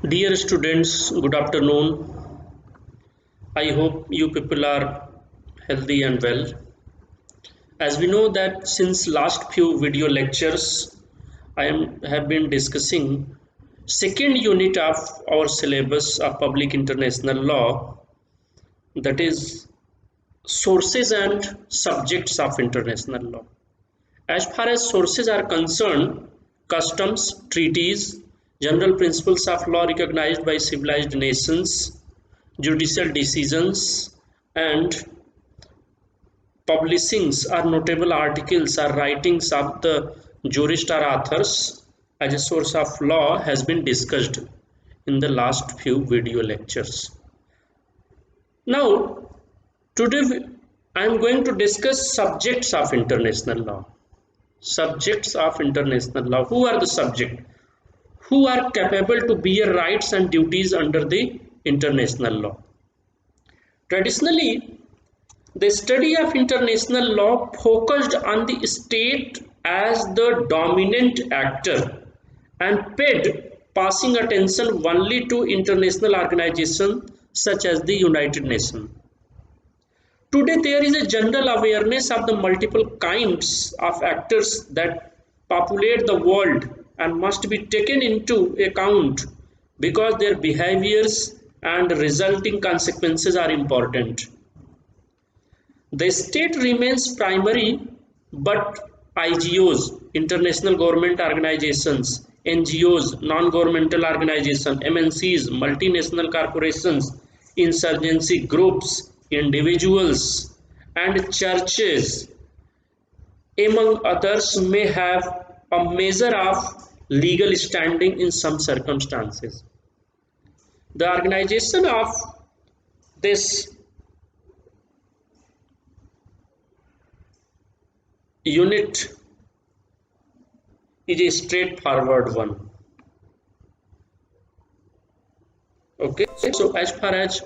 Dear students, good afternoon. I hope you people are healthy and well. As we know that since last few video lectures, have been discussing second unit of our syllabus of public international law, that is sources and subjects of international law. As far as sources are concerned, customs, treaties, general principles of law recognized by civilized nations, judicial decisions, and publishings or notable articles or writings of the jurists or authors as a source of law has been discussed in the last few video lectures. Now, today I am going to discuss subjects of international law. Subjects of international law. Who are the subject? Who are capable to bear rights and duties under the international law? Traditionally, the study of international law focused on the state as the dominant actor and paid passing attention only to international organizations such as the United Nations. Today, there is a general awareness of the multiple kinds of actors that populate the world and must be taken into account because their behaviors and resulting consequences are important. The state remains primary, but IGOs, international government organizations, NGOs, non-governmental organizations, MNCs, multinational corporations, insurgency groups, individuals, and churches, among others, may have a measure of legal standing in some circumstances. The organization of this unit is a straightforward one. Okay, so as far as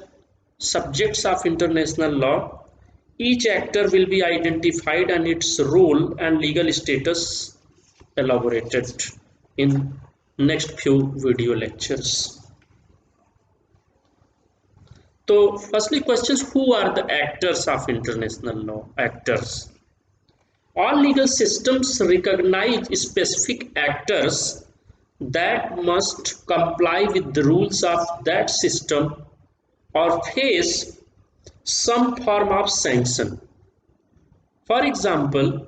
subjects of international law, each actor will be identified and its role and legal status elaborated in next few video lectures. So firstly, questions: who are the actors of international law? Actors. All legal systems recognize specific actors that must comply with the rules of that system or face some form of sanction. For example,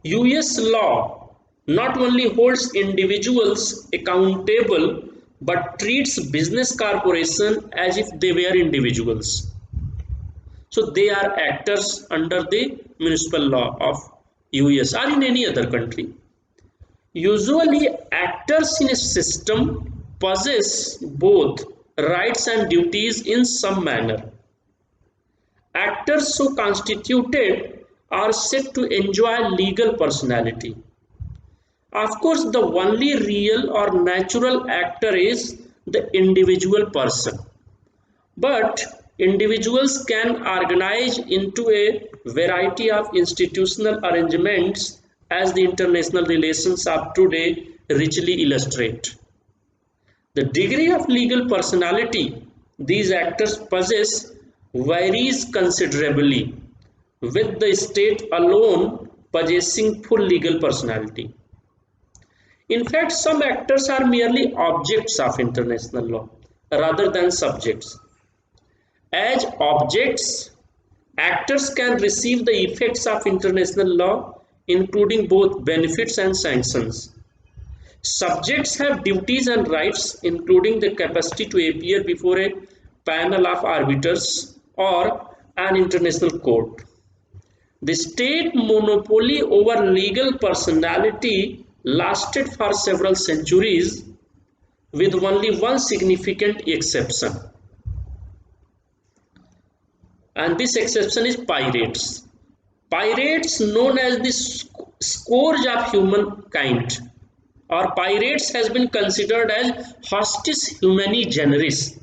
US law not only holds individuals accountable but treats business corporations as if they were individuals. So they are actors under the municipal law of US or in any other country. Usually, actors in a system possess both rights and duties in some manner. Actors so constituted are said to enjoy legal personality. Of course, the only real or natural actor is the individual person. But individuals can organize into a variety of institutional arrangements as the international relations of today richly illustrate. The degree of legal personality these actors possess varies considerably, with the state alone possessing full legal personality. In fact, some actors are merely objects of international law rather than subjects. As objects, actors can receive the effects of international law, including both benefits and sanctions. Subjects have duties and rights, including the capacity to appear before a panel of arbiters or an international court. The state monopoly over legal personality lasted for several centuries, with only one significant exception. And this exception is pirates. Pirates, known as the scourge of humankind, or pirates has been considered as hostis humani generis.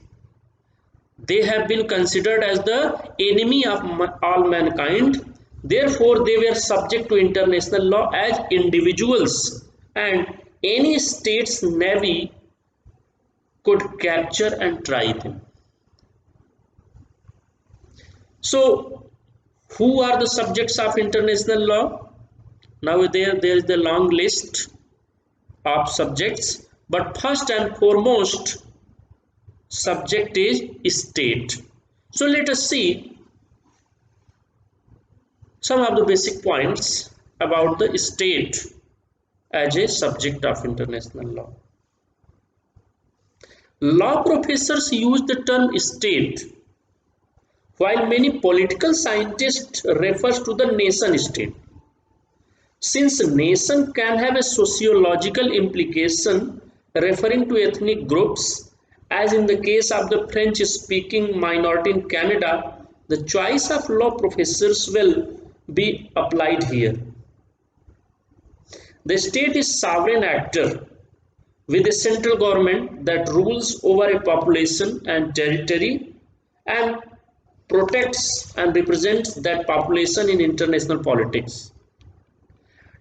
They have been considered as the enemy of all mankind. Therefore, they were subject to international law as individuals, and any state's navy could capture and try them. So, who are the subjects of international law? Now there is the long list of subjects, but first and foremost subject is state. So let us see some of the basic points about the state as a subject of international law. Law professors use the term state, while many political scientists refers to the nation state. Since nation can have a sociological implication referring to ethnic groups, as in the case of the French-speaking minority in Canada, the choice of law professors will be applied here. The state is sovereign actor with a central government that rules over a population and territory and protects and represents that population in international politics.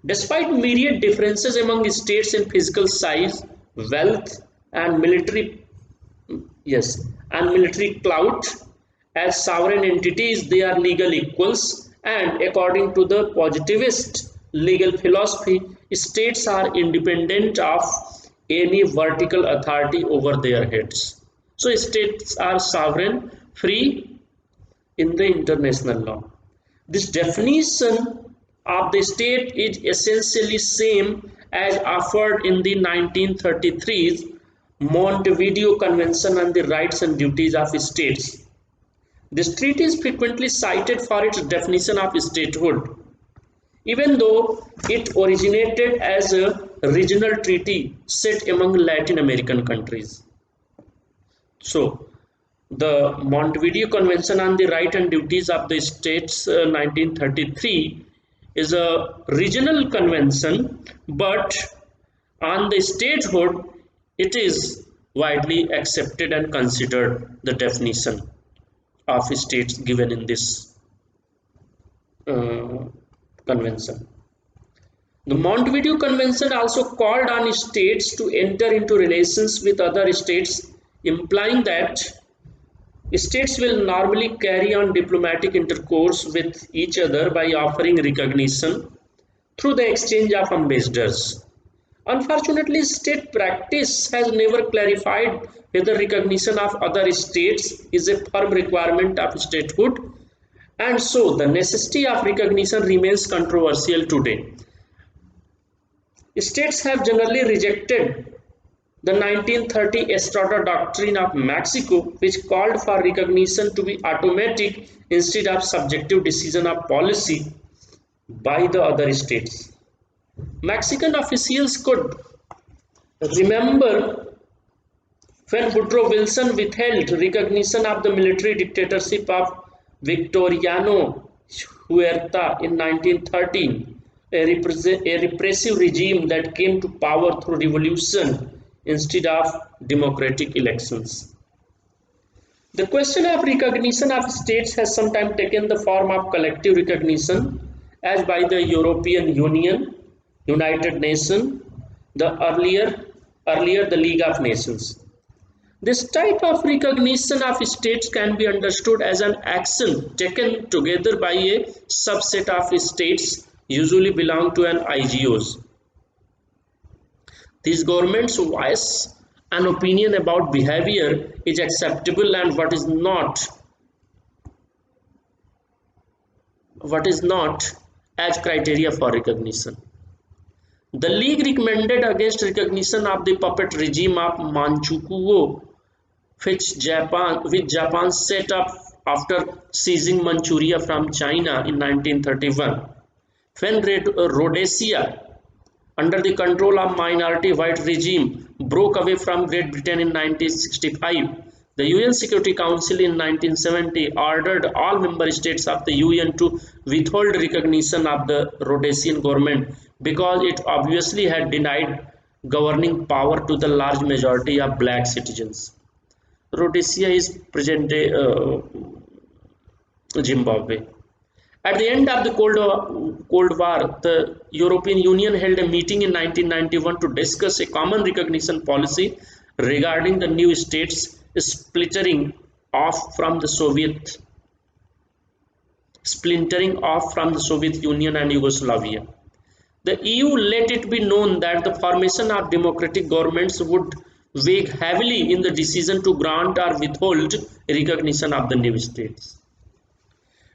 Despite myriad differences among states in physical size, wealth, and military clout, as sovereign entities, they are legal equals, and according to the positivist legal philosophy, states are independent of any vertical authority over their heads. So states are sovereign, free in the international law. This definition of the state is essentially same as offered in the 1933 Montevideo Convention on the Rights and Duties of States. This treaty is frequently cited for its definition of statehood, even though it originated as a regional treaty set among Latin American countries. So, the Montevideo Convention on the Rights and Duties of the States 1933 is a regional convention, but on the statehood it is widely accepted and considered the definition of states given in this convention. The Montevideo Convention also called on states to enter into relations with other states, implying that states will normally carry on diplomatic intercourse with each other by offering recognition through the exchange of ambassadors. Unfortunately, state practice has never clarified whether recognition of other states is a firm requirement of statehood, and so the necessity of recognition remains controversial today. States have generally rejected the 1930 Estrada Doctrine of Mexico, which called for recognition to be automatic instead of subjective decision of policy by the other states. Mexican officials could remember when Woodrow Wilson withheld recognition of the military dictatorship of Victoriano Huerta in 1913, a repressive regime that came to power through revolution instead of democratic elections. The question of recognition of states has sometimes taken the form of collective recognition, as by the European Union, United Nations, the earlier the League of Nations. This type of recognition of states can be understood as an action taken together by a subset of states, usually belong to an IGOs. These governments voice an opinion about behavior is acceptable and what is not as criteria for recognition. The League recommended against recognition of the puppet regime of Manchukuo, which Japan set up after seizing Manchuria from China in 1931. When Rhodesia, under the control of minority white regime, broke away from Great Britain in 1965, the UN Security Council in 1970 ordered all member states of the UN to withhold recognition of the Rhodesian government because it obviously had denied governing power to the large majority of black citizens. Rhodesia is present-day Zimbabwe. At the end of the Cold War, the European Union held a meeting in 1991 to discuss a common recognition policy regarding the new states splintering off from the Soviet Union and Yugoslavia. The EU let it be known that the formation of democratic governments would weigh heavily in the decision to grant or withhold recognition of the new states.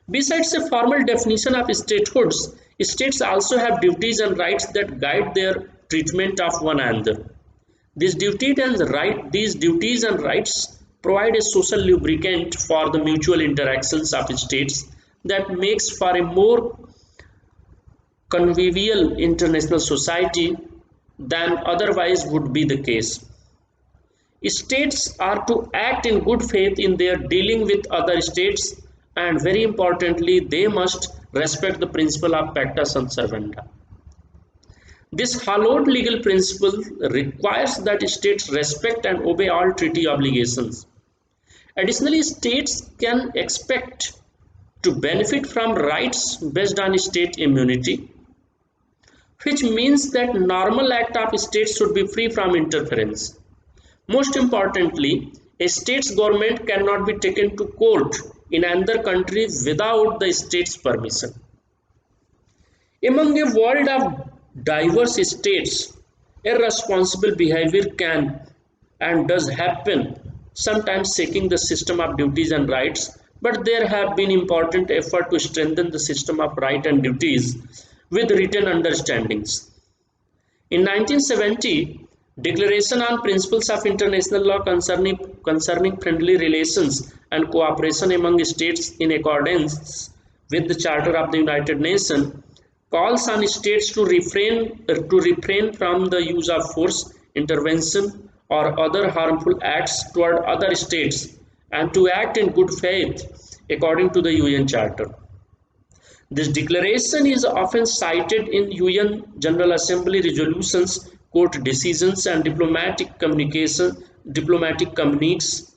Besides a formal definition of statehoods, states also have duties and rights that guide their treatment of one another. These duties and rights provide a social lubricant for the mutual interactions of states that makes for a more convivial international society than otherwise would be the case. States are to act in good faith in their dealing with other states, and very importantly, they must respect the principle of pacta sunt servanda. This hallowed legal principle requires that states respect and obey all treaty obligations. Additionally, states can expect to benefit from rights based on state immunity, which means that normal act of states should be free from interference. Most importantly, a state's government cannot be taken to court in another country without the state's permission. Among a world of diverse states, irresponsible behavior can and does happen, sometimes shaking the system of duties and rights, but there have been important efforts to strengthen the system of rights and duties with written understandings. In 1970, Declaration on Principles of International Law concerning friendly relations and cooperation among states in accordance with the Charter of the United Nations calls on states to refrain from the use of force, intervention, or other harmful acts toward other states and to act in good faith according to the UN Charter. This declaration is often cited in UN General Assembly resolutions, court decisions, and diplomatic communiques.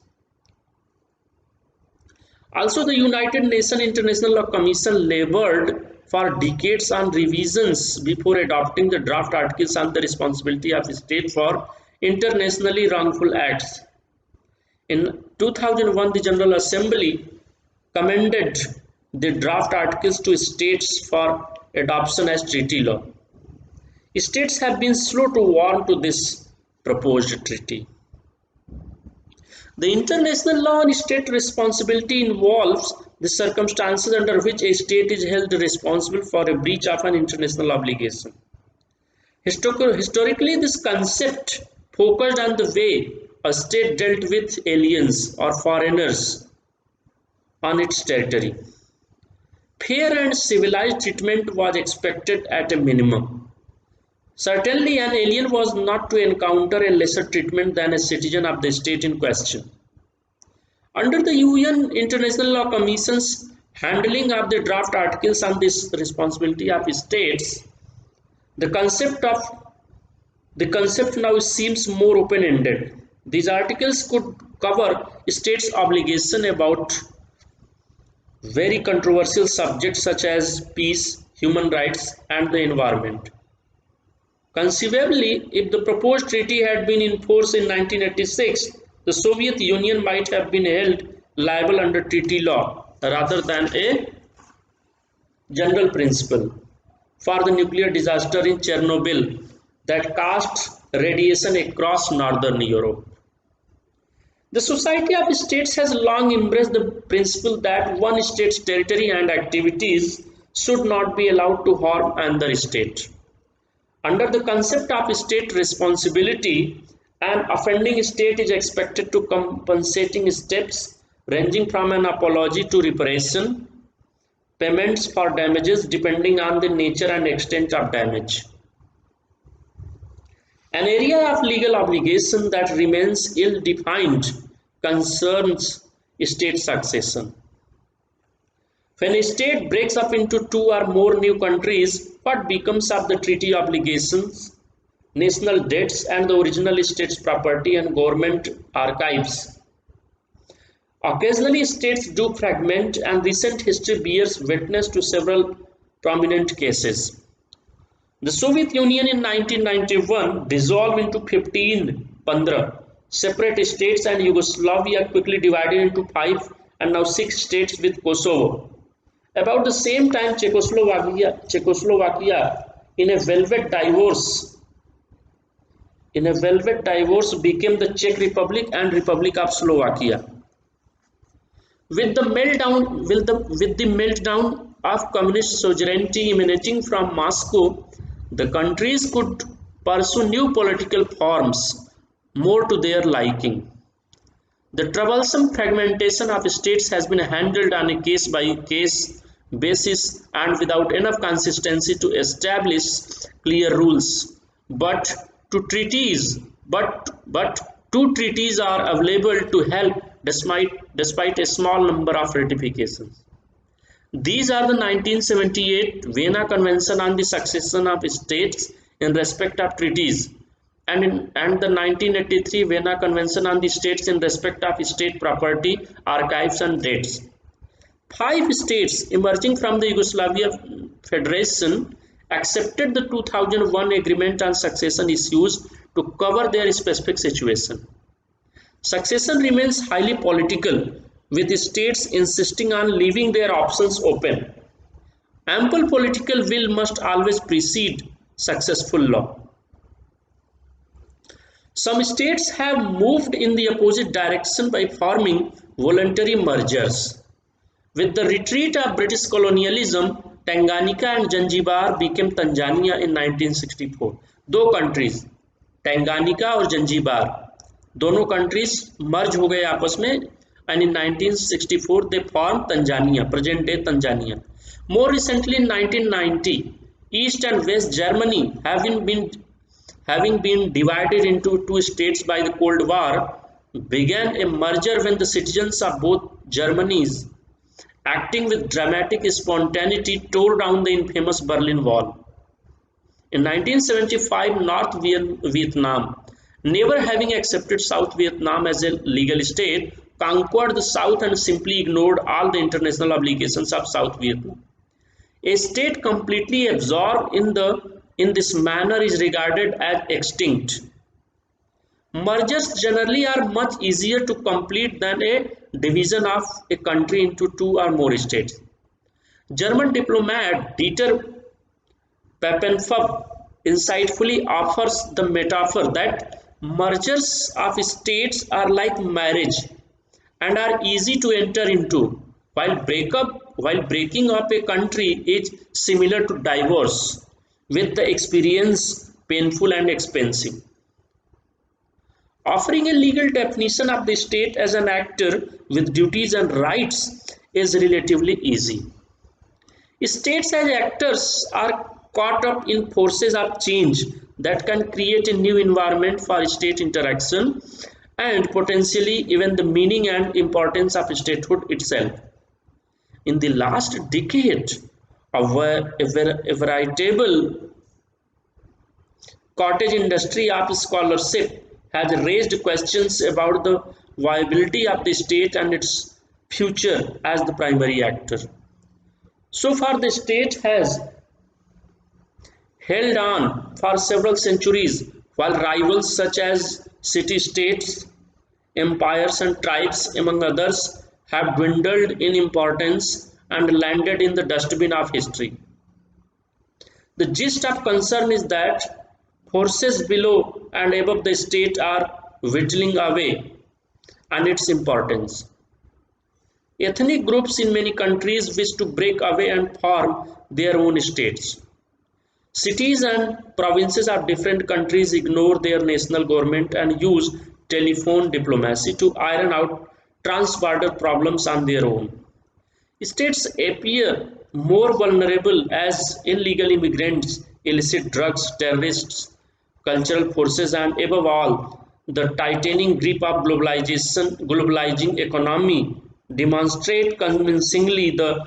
Also, the United Nations International Law Commission labored for decades on revisions before adopting the draft articles on the responsibility of state for internationally wrongful acts. In 2001, the General Assembly commended the draft articles to states for adoption as treaty law. States have been slow to warm to this proposed treaty. The international law on state responsibility involves the circumstances under which a state is held responsible for a breach of an international obligation. Historically, this concept focused on the way a state dealt with aliens or foreigners on its territory. Fair and civilized treatment was expected at a minimum. Certainly, an alien was not to encounter a lesser treatment than a citizen of the state in question. Under the UN International Law Commission's handling of the draft articles on this responsibility of states, the concept now seems more open-ended. These articles could cover states' obligation about very controversial subjects such as peace, human rights, and the environment. Conceivably, if the proposed treaty had been in force in 1986, the Soviet Union might have been held liable under treaty law rather than a general principle for the nuclear disaster in Chernobyl that cast radiation across northern Europe. The Society of States has long embraced the principle that one state's territory and activities should not be allowed to harm another state. Under the concept of state responsibility, an offending state is expected to compensating steps ranging from an apology to reparation, payments for damages depending on the nature and extent of damage. An area of legal obligation that remains ill-defined concerns state succession. When a state breaks up into two or more new countries, what becomes of the treaty obligations, national debts, and the original state's property and government archives? Occasionally, states do fragment, and recent history bears witness to several prominent cases. The Soviet Union in 1991 dissolved into 15 separate states, and Yugoslavia quickly divided into 5 and now 6 states with Kosovo. About the same time, Czechoslovakia in a velvet divorce became the Czech Republic and Republic of Slovakia. With the meltdown of communist sovereignty emanating from Moscow, the countries could pursue new political forms more to their liking. The troublesome fragmentation of states has been handled on a case-by-case basis and without enough consistency to establish clear rules. But two treaties are available to help despite a small number of ratifications. These are the 1978 Vienna Convention on the Succession of States in respect of treaties and the 1983 Vienna Convention on the States in respect of state property, archives and dates. 5 states emerging from the Yugoslavia Federation accepted the 2001 Agreement on Succession issues to cover their specific situation. Succession remains highly political, with states insisting on leaving their options open. Ample political will must always precede successful law. Some states have moved in the opposite direction by forming voluntary mergers. With the retreat of British colonialism, Tanganyika and Zanzibar became Tanzania in 1964. दो countries Tanganyika और Zanzibar दोनों countries मर्ज हो गए आपस में and in 1964 they formed Tanzania, present day Tanzania. More recently in 1990, East and West Germany having been divided into 2 states by the Cold War, began a merger when the citizens of both Germanies, acting with dramatic spontaneity, tore down the infamous Berlin Wall. In 1975, North Vietnam, never having accepted South Vietnam as a legal state, conquered the South and simply ignored all the international obligations of South Vietnam. A state completely absorbed in this manner is regarded as extinct. Mergers generally are much easier to complete than a division of a country into 2 or more states. German diplomat Dieter Papenfupp insightfully offers the metaphor that mergers of states are like marriage and are easy to enter into, while breaking up a country is similar to divorce, with the experience painful and expensive. Offering a legal definition of the state as an actor with duties and rights is relatively easy. States as actors are caught up in forces of change that can create a new environment for state interaction and potentially even the meaning and importance of statehood itself. In the last decade, a veritable cottage industry of scholarship has raised questions about the viability of the state and its future as the primary actor. So far, the state has held on for several centuries, while rivals such as city-states, empires and tribes, among others, have dwindled in importance and landed in the dustbin of history. The gist of concern is that forces below and above the state are whittling away on its importance. Ethnic groups in many countries wish to break away and form their own states. Cities and provinces of different countries ignore their national government and use telephone diplomacy to iron out trans-border problems on their own. States appear more vulnerable as illegal immigrants, illicit drugs, terrorists, cultural forces, and above all, the tightening grip of globalizing economy demonstrate convincingly the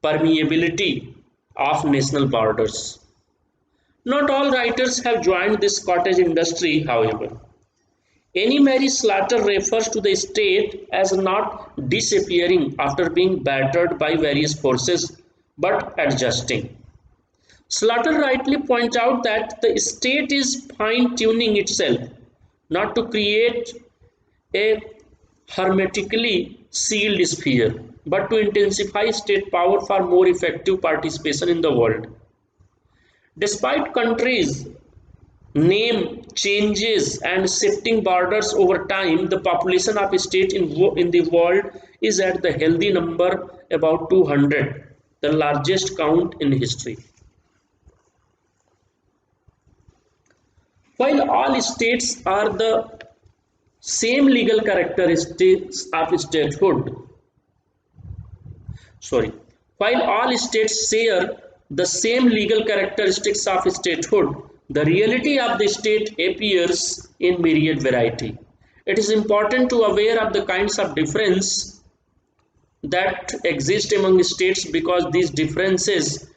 permeability of national borders. Not all writers have joined this cottage industry, however. Annie Mary Slaughter refers to the state as not disappearing after being battered by various forces, but adjusting. Slaughter rightly points out that the state is fine-tuning itself not to create a hermetically sealed sphere, but to intensify state power for more effective participation in the world. Despite countries' name changes and shifting borders over time, the population of states in the world is at the healthy number about 200, the largest count in history. While all states are the same legal characteristics of statehood, sorry, while all states share the same legal characteristics of statehood, the reality of the state appears in myriad variety. It is important to aware of the kinds of difference that exist among states because these differences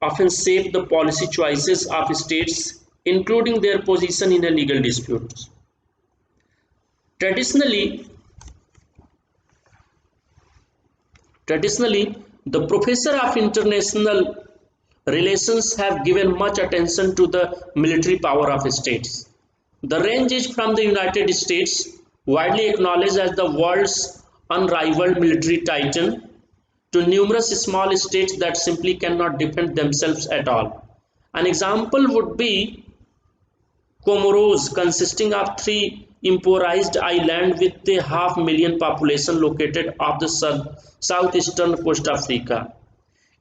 often shape the policy choices of states, including their position in a legal dispute. Traditionally, Traditionally, the professor of international relations have given much attention to the military power of states. The range is from the United States, widely acknowledged as the world's unrivaled military titan, to numerous small states that simply cannot defend themselves at all. An example would be Comoros, consisting of three impoverished islands with a half-million population located off the southeastern coast of Africa.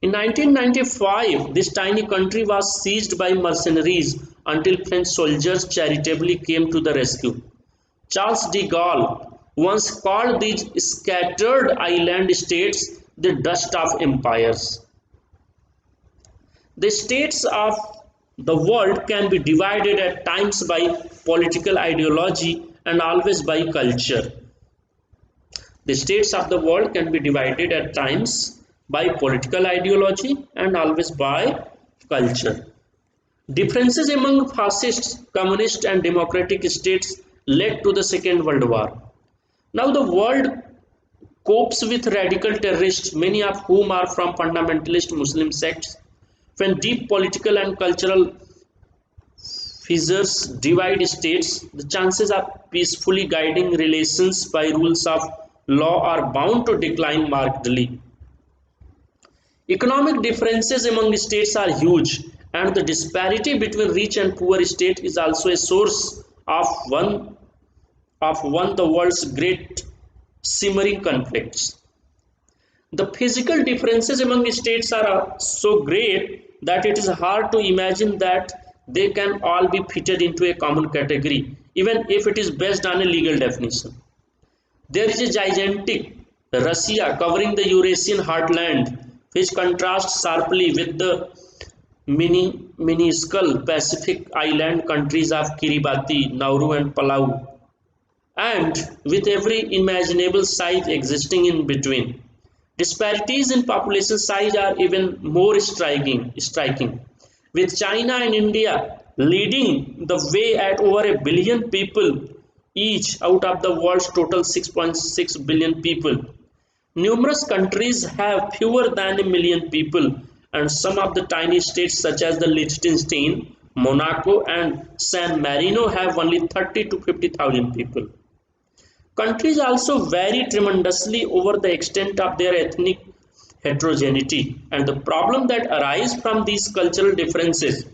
In 1995, this tiny country was seized by mercenaries until French soldiers charitably came to the rescue. Charles de Gaulle once called these scattered island states the dust of empires. The states of the world can be divided at times by political ideology and always by culture. The states of the world can be divided at times by political ideology and always by culture. Differences among fascist, communist and democratic states led to the Second World War. Now the world copes with radical terrorists, many of whom are from fundamentalist Muslim sects. When deep political and cultural fissures divide states, the chances of peacefully guiding relations by rules of law are bound to decline markedly. Economic differences among states are huge, and the disparity between rich and poor states is also a source of one the world's great simmering conflicts. The physical differences among states are so great that it is hard to imagine that they can all be fitted into a common category, even if it is based on a legal definition. There is a gigantic Russia covering the Eurasian heartland, which contrasts sharply with the minuscule Pacific island countries of Kiribati, Nauru and Palau, and with every imaginable size existing in between. Disparities in population size are even more striking, with China and India leading the way at over a billion people each out of the world's total 6.6 billion people. Numerous countries have fewer than a million people, and some of the tiny states such as the Liechtenstein, Monaco and San Marino have only 30 to 50,000 people. Countries also vary tremendously over the extent of their ethnic heterogeneity, and the problem that arise from these cultural differences,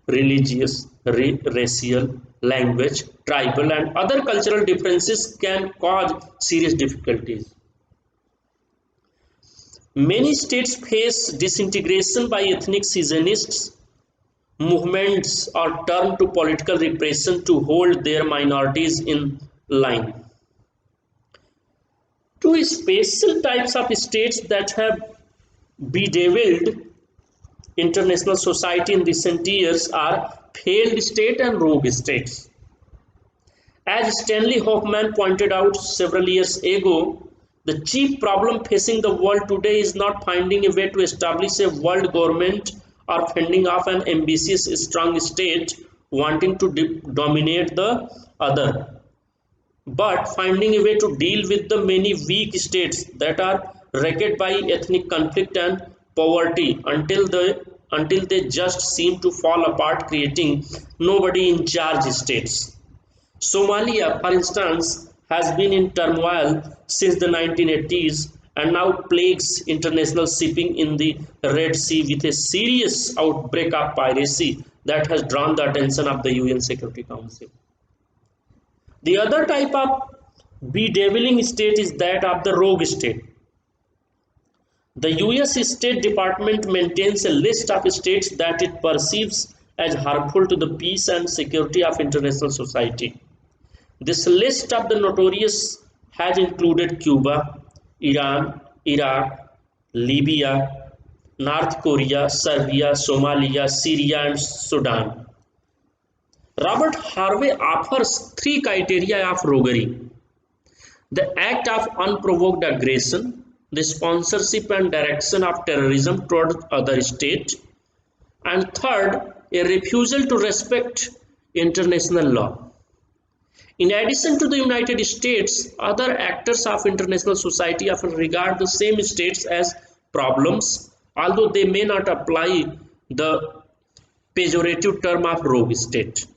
religious, racial, language, tribal and other cultural differences can cause serious difficulties. Many states face disintegration by ethnic secessionists movements or turn to political repression to hold their minorities in line. Two special types of states that have bedeviled international society in recent years are failed state and rogue states. As Stanley Hoffman pointed out several years ago, the chief problem facing the world today is not finding a way to establish a world government or fending off an ambitious, strong state wanting to dominate the other, but finding a way to deal with the many weak states that are wrecked by ethnic conflict and poverty until they just seem to fall apart, creating nobody in charge states. Somalia, for instance, has been in turmoil since the 1980s and now plagues international shipping in the Red Sea with a serious outbreak of piracy that has drawn the attention of the UN Security Council. The other type of bedeviling state is that of the rogue state. The US State Department maintains a list of states that it perceives as harmful to the peace and security of international society. This list of the notorious has included Cuba, Iran, Iraq, Libya, North Korea, Serbia, Somalia, Syria, and Sudan. Robert Harvey offers three criteria of roguery: the act of unprovoked aggression, the sponsorship and direction of terrorism toward other state, and third, a refusal to respect international law. In addition to the United States, other actors of international society often regard the same states as problems, although they may not apply the pejorative term of rogue state.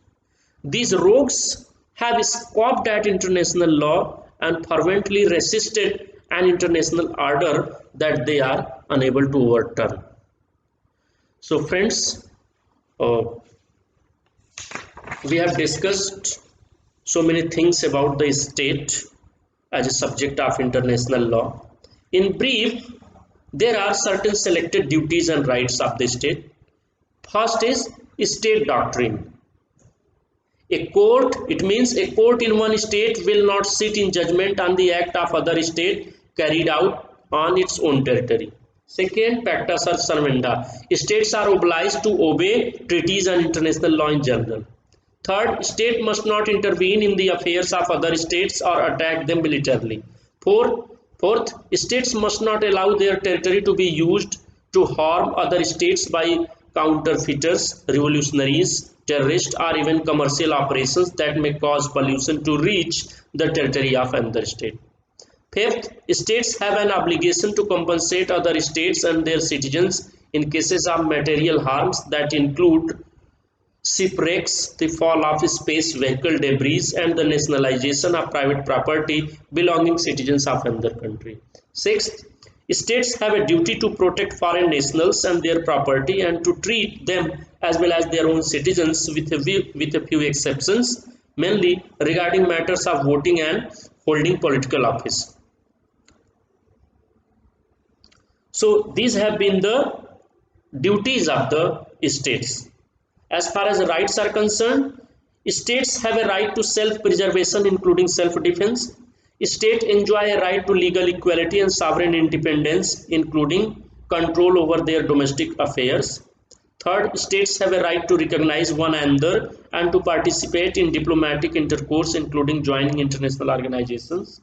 These rogues have scoffed at international law and fervently resisted an international order that they are unable to overturn. So friends, we have discussed so many things about the state as a subject of international law. In brief, there are certain selected duties and rights of the state. First is state doctrine. A court, it means a court in one state will not sit in judgment on the act of other state carried out on its own territory. Second, pacta sunt servanda. States are obliged to obey treaties and international law in general. Third, state must not intervene in the affairs of other states or attack them militarily. Fourth, states must not allow their territory to be used to harm other states by counterfeiters, revolutionaries, terrorists, or even commercial operations that may cause pollution to reach the territory of another state. Fifth, states have an obligation to compensate other states and their citizens in cases of material harms that include shipwrecks, the fall of space vehicle debris, and the nationalization of private property belonging citizens of another country. Sixth, states have a duty to protect foreign nationals and their property and to treat them as well as their own citizens with a few exceptions, mainly regarding matters of voting and holding political office. So these have been the duties of the states. As far as rights are concerned, states have a right to self-preservation, including self-defense. States enjoy a right to legal equality and sovereign independence, including control over their domestic affairs. Third, states have a right to recognize one another and to participate in diplomatic intercourse, including joining international organizations.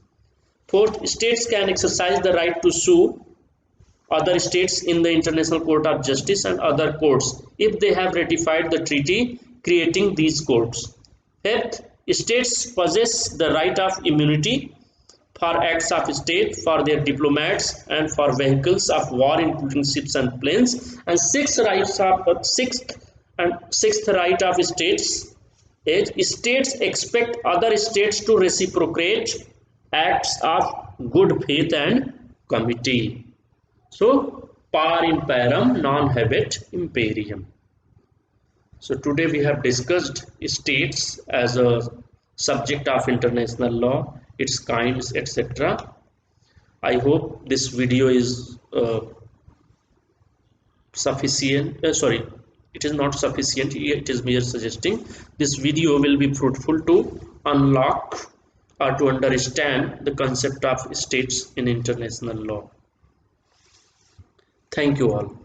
Fourth, states can exercise the right to sue other states in the International Court of Justice and other courts if they have ratified the treaty creating these courts. Fifth, states possess the right of immunity for acts of state, for their diplomats, and for vehicles of war, including ships and planes. And sixth right of states is states expect other states to reciprocate acts of good faith and comity. So, par imperum non habet imperium. So, today we have discussed states as a subject of international law, its kinds, etc. I hope this video is sufficient. It is not sufficient, it is mere suggesting. This video will be fruitful to unlock or to understand the concept of states in international law. Thank you all.